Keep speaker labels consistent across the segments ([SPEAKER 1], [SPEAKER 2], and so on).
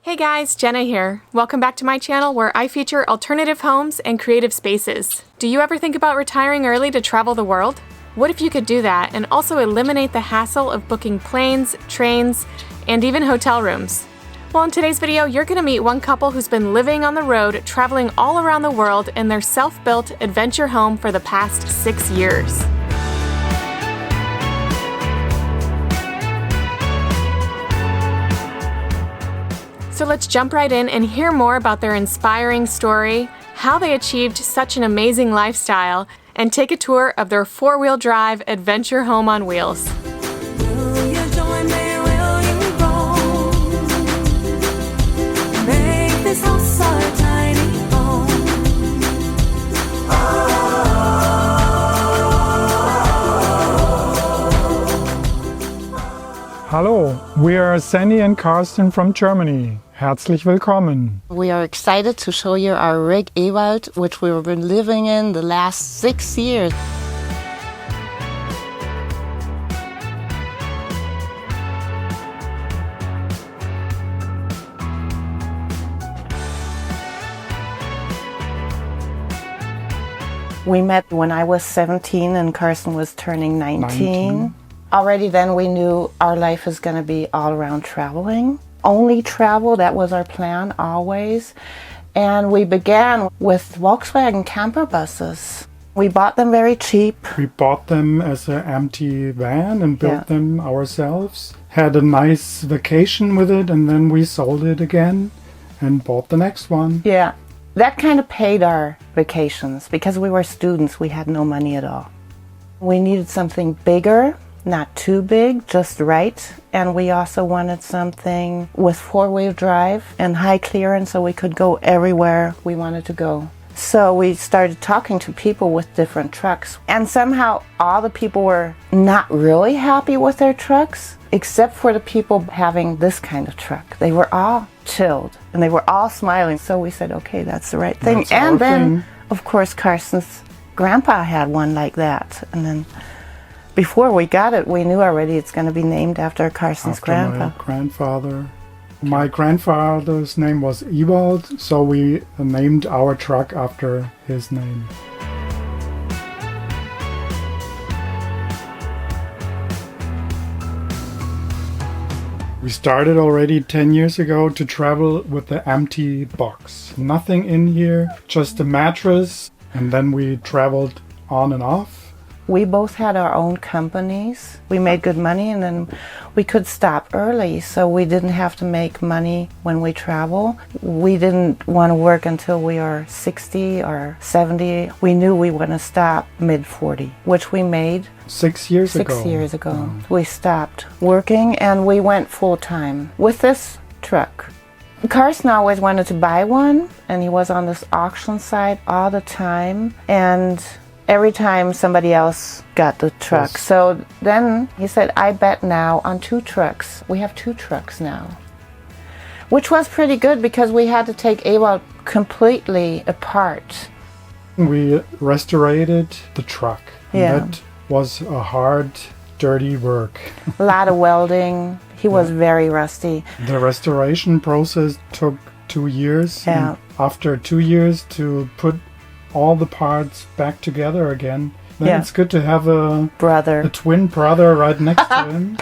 [SPEAKER 1] Hey guys, Jenna here. Welcome back to my channel where I feature alternative homes and creative spaces. Do you ever think about retiring early to travel the world? What if you could do that and also eliminate the hassle of booking planes, trains, and even hotel rooms? Well, in today's video, you're going to meet one couple who's been living on the road, traveling all around the world in their self-built adventure home for the past 6 years. So let's jump right in and hear more about their inspiring story, how they achieved such an amazing lifestyle, and take a tour of their four-wheel drive adventure home on wheels.
[SPEAKER 2] Will you join me? Will you roam? Make this house our tiny home.
[SPEAKER 3] Hallo, we are Sandie and Karsten from Germany. Herzlich willkommen.
[SPEAKER 4] We are excited to show you our rig Ewald, which we've been living in the last 6 years. We met when I was 17 and Karsten was turning 19. Already then we knew our life is going to be all around traveling. Only travel, that was our plan always. And we began with Volkswagen camper buses. We bought them very cheap.
[SPEAKER 3] We bought them as an empty van and built them ourselves. Had a nice vacation with it, and then we sold it again and bought the next one.
[SPEAKER 4] Yeah, that kind of paid our vacations. Because we were students, we had no money at all. We needed something bigger. Not too big, just right. And we also wanted something with four-wheel drive and high clearance so we could go everywhere we wanted to go. So we started talking to people with different trucks. And somehow all the people were not really happy with their trucks, except for the people having this kind of truck. They were all chilled and they were all smiling. So we said, okay, that's the right thing. And then, of course, Karsten's grandpa had one like that. And then before we got it, we knew already it's going to be named after Karsten's grandpa.
[SPEAKER 3] My grandfather. My grandfather's name was Ewald, so we named our truck after his name. We started already 10 years ago to travel with the empty box. Nothing in here, just a mattress, and then we traveled on and off.
[SPEAKER 4] We both had our own companies. We made good money and then we could stop early, so we didn't have to make money when we travel. We didn't want to work until we are 60 or 70. We knew we want to stop mid-40, which we made
[SPEAKER 3] 6 years ago.
[SPEAKER 4] 6 years ago. We stopped working and we went full-time with this truck. Karsten always wanted to buy one and he was on this auction site all the time, and every time somebody else got the truck. Yes. So then he said, I bet now on 2 trucks. We have 2 trucks now. Which was pretty good because we had to take Ewald completely apart.
[SPEAKER 3] We restorated the truck.
[SPEAKER 4] Yeah.
[SPEAKER 3] That was a hard, dirty work.
[SPEAKER 4] A lot of welding. He was very rusty.
[SPEAKER 3] The restoration process took 2 years.
[SPEAKER 4] Yeah.
[SPEAKER 3] And after 2 years to put all the parts back together again, then it's good to have a twin brother right next to him.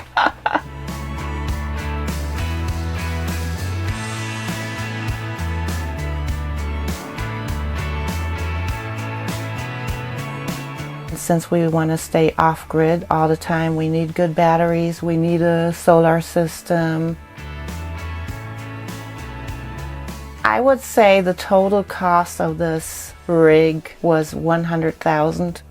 [SPEAKER 4] Since we want to stay off-grid all the time, we need good batteries, we need a solar system. I would say the total cost of this rig was $100,000.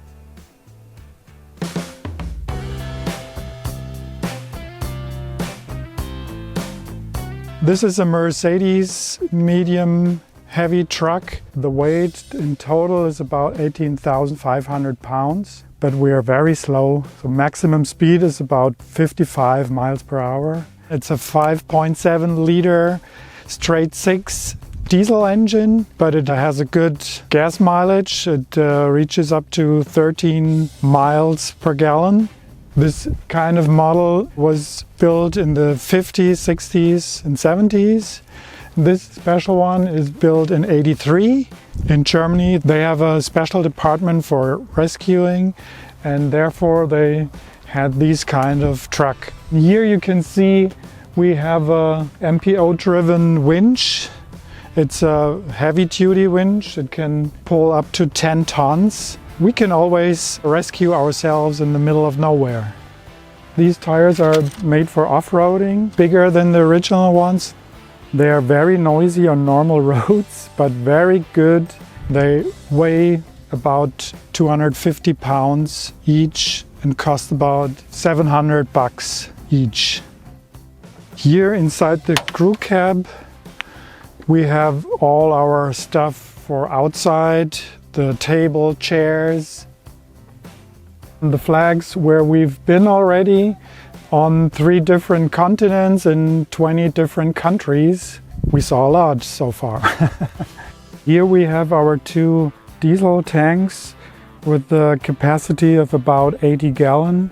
[SPEAKER 3] This is a Mercedes medium heavy truck. The weight in total is about 18,500 pounds, but we are very slow. So maximum speed is about 55 miles per hour. It's a 5.7 liter straight 6 diesel engine, but it has a good gas mileage. It reaches up to 13 miles per gallon. This kind of model was built in the 50s, 60s and 70s, This special one is built in '83. In Germany, they have a special department for rescuing, and therefore they had this kind of truck. Here you can see we have a MPO-driven winch. It's a heavy-duty winch. It can pull up to 10 tons. We can always rescue ourselves in the middle of nowhere. These tires are made for off-roading, bigger than the original ones. They are very noisy on normal roads, but very good. They weigh about 250 pounds each and cost about $700 each. Here inside the crew cab, we have all our stuff for outside, the table, chairs, the flags where we've been already on 3 different continents in 20 different countries. We saw a lot so far. Here we have our 2 diesel tanks with the capacity of about 80 gallon,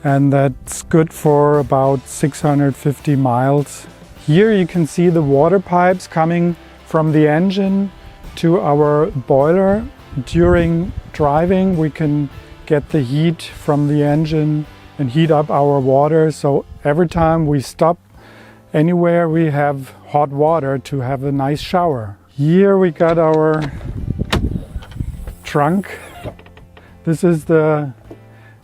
[SPEAKER 3] and that's good for about 650 miles. Here you can see the water pipes coming from the engine to our boiler. During driving we can get the heat from the engine and heat up our water, so every time we stop anywhere we have hot water to have a nice shower. Here we got our trunk. This is the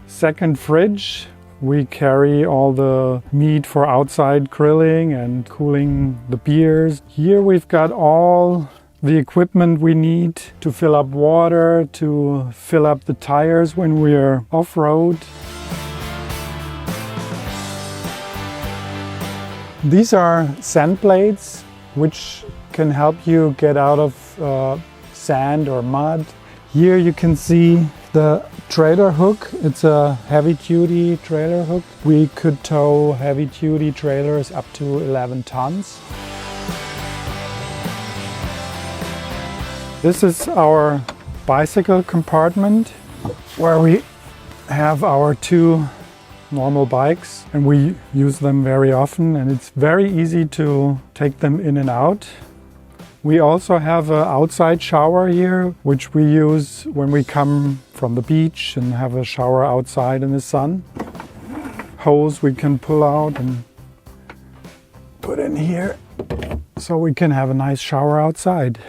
[SPEAKER 3] second fridge. We carry all the meat for outside grilling and cooling the beers. Here we've got all the equipment we need to fill up water, to fill up the tires when we're off-road. These are sand blades, which can help you get out of sand or mud. Here you can see the trailer hook. It's a heavy-duty trailer hook. We could tow heavy-duty trailers up to 11 tons. This is our bicycle compartment where we have our 2 normal bikes, and we use them very often, and it's very easy to take them in and out. We also have an outside shower here, which we use when we come from the beach and have a shower outside in the sun. Hose we can pull out and put in here so we can have a nice shower outside.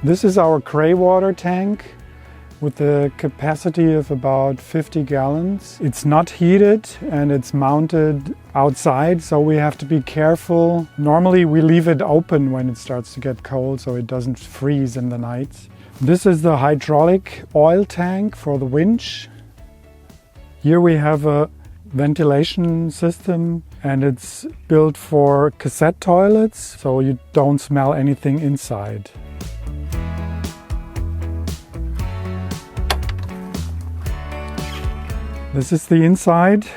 [SPEAKER 3] This is our gray water tank with a capacity of about 50 gallons. It's not heated and it's mounted outside, so we have to be careful. Normally we leave it open when it starts to get cold so it doesn't freeze in the night. This is the hydraulic oil tank for the winch. Here we have a ventilation system, and it's built for cassette toilets, so you don't smell anything inside. This is the inside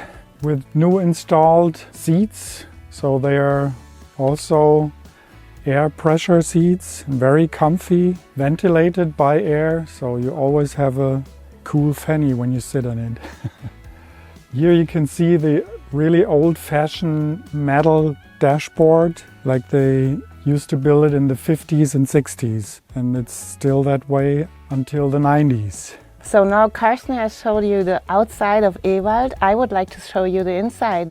[SPEAKER 3] with new installed seats. So they are also air pressure seats, very comfy, ventilated by air. So you always have a cool fanny when you sit on it. Here you can see the really old-fashioned metal dashboard, like they used to build it in the 50s and 60s. And it's still that way until the 90s.
[SPEAKER 4] So now Karsten has showed you the outside of Ewald. I would like to show you the inside.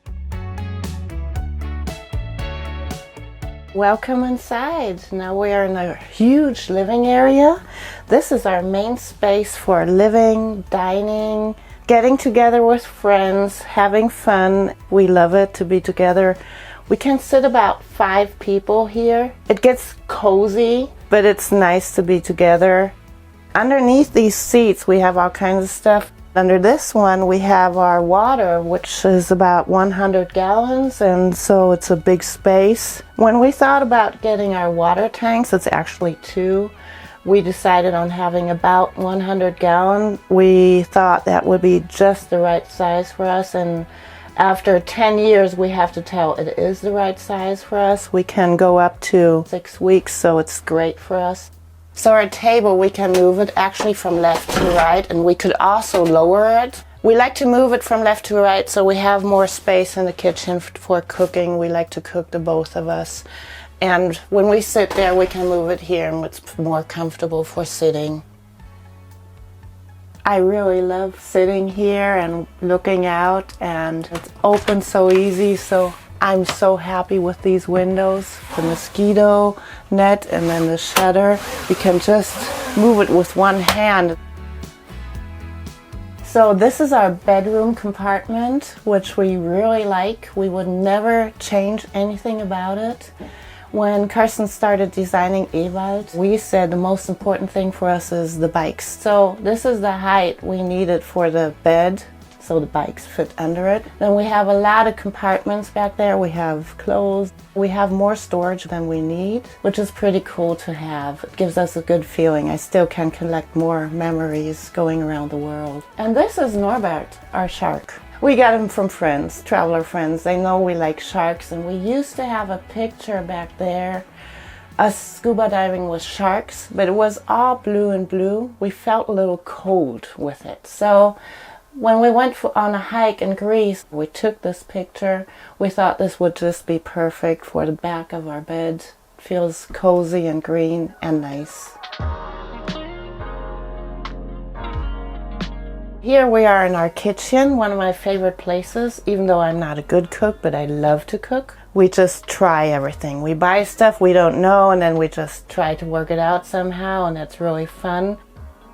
[SPEAKER 4] Welcome inside. Now we are in a huge living area. This is our main space for living, dining, getting together with friends, having fun. We love it to be together. We can sit about 5 people here. It gets cozy, but it's nice to be together. Underneath these seats we have all kinds of stuff. Under this one we have our water, which is about 100 gallons, and so it's a big space. When we thought about getting our water tanks, it's actually 2. We decided on having about 100 gallon. We thought that would be just the right size for us, and after 10 years we have to tell it is the right size for us. We can go up to 6 weeks, so it's great for us. So our table, we can move it actually from left to right, and we could also lower it. We like to move it from left to right so we have more space in the kitchen for cooking. We like to cook, the both of us. And when we sit there, we can move it here and it's more comfortable for sitting. I really love sitting here and looking out, and it's open so easy, so I'm so happy with these windows, the mosquito net and then the shutter. You can just move it with one hand. So this is our bedroom compartment, which we really like. We would never change anything about it. When Karsten started designing Ewald, we said the most important thing for us is the bikes. So this is the height we needed for the bed, so the bikes fit under it. Then we have a lot of compartments back there. We have clothes. We have more storage than we need, which is pretty cool to have. It gives us a good feeling. I still can collect more memories going around the world. And this is Norbert, our shark. We got him from friends, traveler friends. They know we like sharks, and we used to have a picture back there, us scuba diving with sharks, but it was all blue and blue. We felt a little cold with it. So when we went on a hike in Greece, we took this picture. We thought this would just be perfect for the back of our bed. Feels cozy and green and nice. Here we are in our kitchen, one of my favorite places, even though I'm not a good cook, but I love to cook. We just try everything. We buy stuff we don't know, and then we just try to work it out somehow, and that's really fun.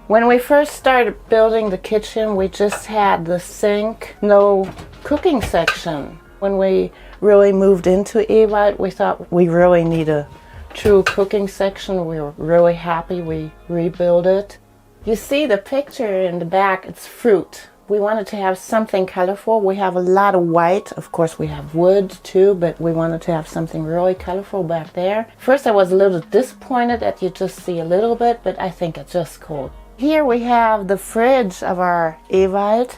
[SPEAKER 4] When we first started building the kitchen, we just had the sink, no cooking section. When we really moved into Ewald, we thought we really need a true cooking section. We were really happy we rebuilt it. You see the picture in the back, it's fruit. We wanted to have something colorful. We have a lot of white. Of course, we have wood too, but we wanted to have something really colorful back there. First, I was a little disappointed that you just see a little bit, but I think it's just cool. Here we have the fridge of our Ewald.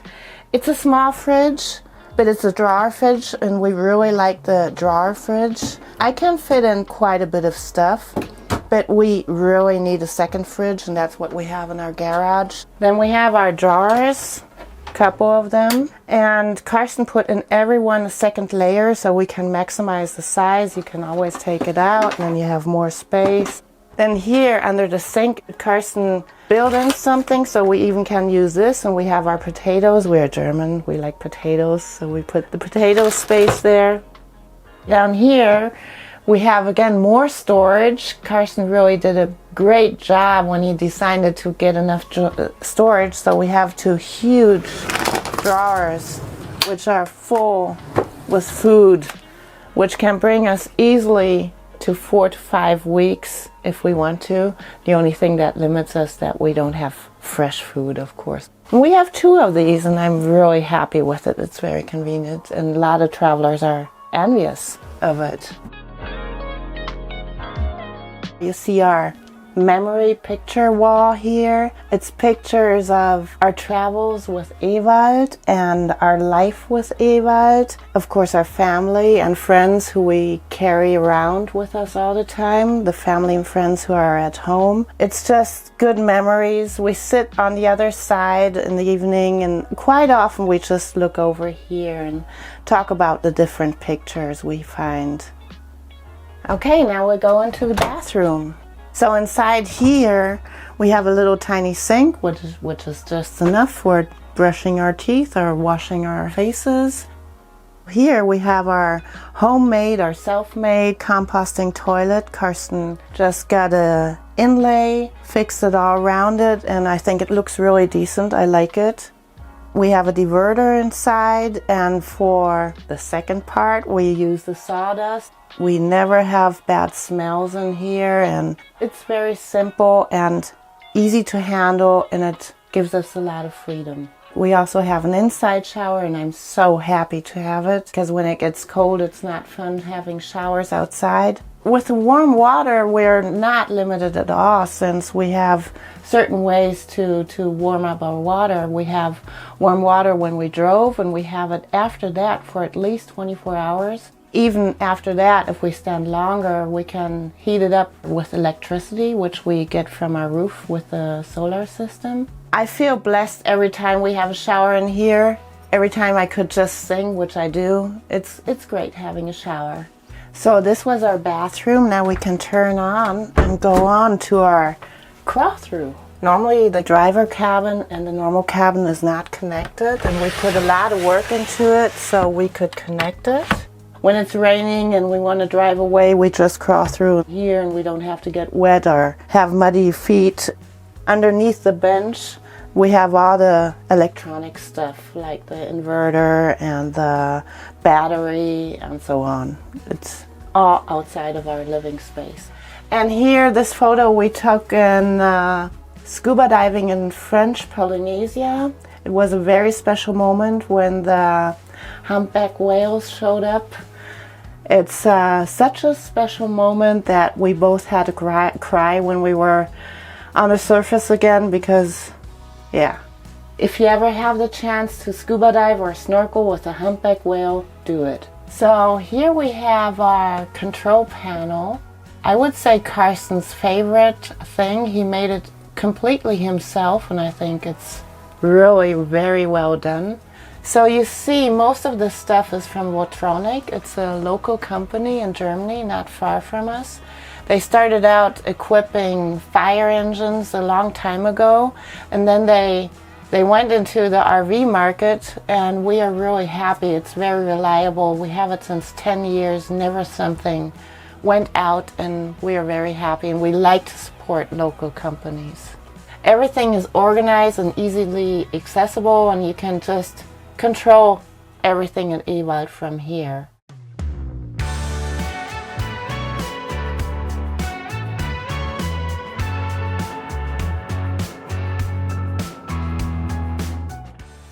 [SPEAKER 4] It's a small fridge, but it's a drawer fridge, and we really like the drawer fridge. I can fit in quite a bit of stuff, but we really need a second fridge, and that's what we have in our garage. Then we have our drawers, a couple of them, and Karsten put in every one a second layer so we can maximize the size. You can always take it out, and then you have more space. Then here under the sink, Karsten built in something so we even can use this, and we have our potatoes. We're German, we like potatoes, so we put the potato space there. Down here we have again more storage. Karsten really did a great job when he decided to get enough storage, so we have two huge drawers which are full with food, which can bring us easily to 4 to 5 weeks if we want to. The only thing that limits us that we don't have fresh food, of course. We have two of these, and I'm really happy with it. It's very convenient, and a lot of travelers are envious of it. You see our memory picture wall here. It's pictures of our travels with Ewald and our life with Ewald. Of course, our family and friends who we carry around with us all the time. The family and friends who are at home. It's just good memories. We sit on the other side in the evening, and quite often we just look over here and talk about the different pictures we find. Okay, now we're going to the bathroom. So inside here we have a little tiny sink, which is just enough for brushing our teeth or washing our faces. Here we have our homemade, our self-made composting toilet. Karsten just got a inlay, fixed it all around it, and I think it looks really decent. I like it. We have a diverter inside, and for the second part we use the sawdust. We never have bad smells in here, and it's very simple and easy to handle, and it gives us a lot of freedom. We also have an inside shower, and I'm so happy to have it, because when it gets cold it's not fun having showers outside. With the warm water we're not limited at all, since we have certain ways to warm up our water. We have warm water when we drove, and we have it after that for at least 24 hours. Even after that, if we stand longer, we can heat it up with electricity, which we get from our roof with the solar system. I feel blessed every time we have a shower in here. Every time I could just sing, which I do. It's great having a shower. So this was our bathroom. Now we can turn on and go on to our crawl-through. Normally the driver cabin and the normal cabin is not connected, and we put a lot of work into it so we could connect it. When it's raining and we want to drive away, we just crawl through here and we don't have to get wet or have muddy feet. Underneath the bench, we have all the electronic stuff like the inverter and the battery and so on. It's all outside of our living space. And here, this photo we took in scuba diving in French Polynesia. It was a very special moment when the humpback whales showed up. It's such a special moment that we both had to cry when we were on the surface again, because, yeah, if you ever have the chance to scuba dive or snorkel with a humpback whale, do it. So here we have our control panel. I would say Karsten's favorite thing. He made it completely himself, and I think it's really very well done. So you see, most of the stuff is from Votronic. It's a local company in Germany, not far from us. They started out equipping fire engines a long time ago, and then they went into the RV market, and we are really happy. It's very reliable. We have it since 10 years, never something went out, and we are very happy, and we like to support local companies. Everything is organized and easily accessible, and you can just control everything in Ewald from here.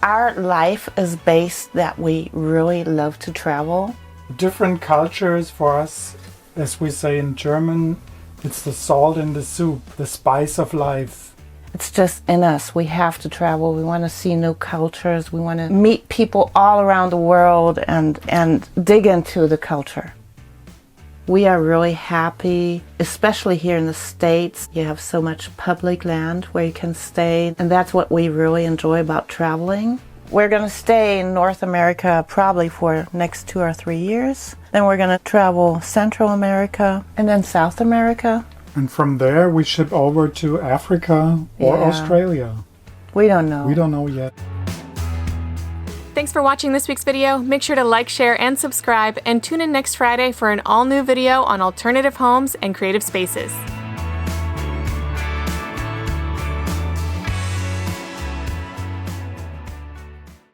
[SPEAKER 4] Our life is based that we really love to travel.
[SPEAKER 3] Different cultures for us, as we say in German, it's the salt in the soup, the spice of life.
[SPEAKER 4] It's just in us. We have to travel. We want to see new cultures. We want to meet people all around the world and dig into the culture. We are really happy, especially here in the States. You have so much public land where you can stay, and that's what we really enjoy about traveling. We're going to stay in North America probably for the next 2 or 3 years. Then we're going to travel Central America and then South America.
[SPEAKER 3] And from there we ship over to Africa or
[SPEAKER 4] Yeah.
[SPEAKER 3] Australia.
[SPEAKER 4] We don't know.
[SPEAKER 3] We don't know yet.
[SPEAKER 1] Thanks for watching this week's video. Make sure to like, share, and subscribe, and tune in next Friday for an all-new video on alternative homes and creative spaces.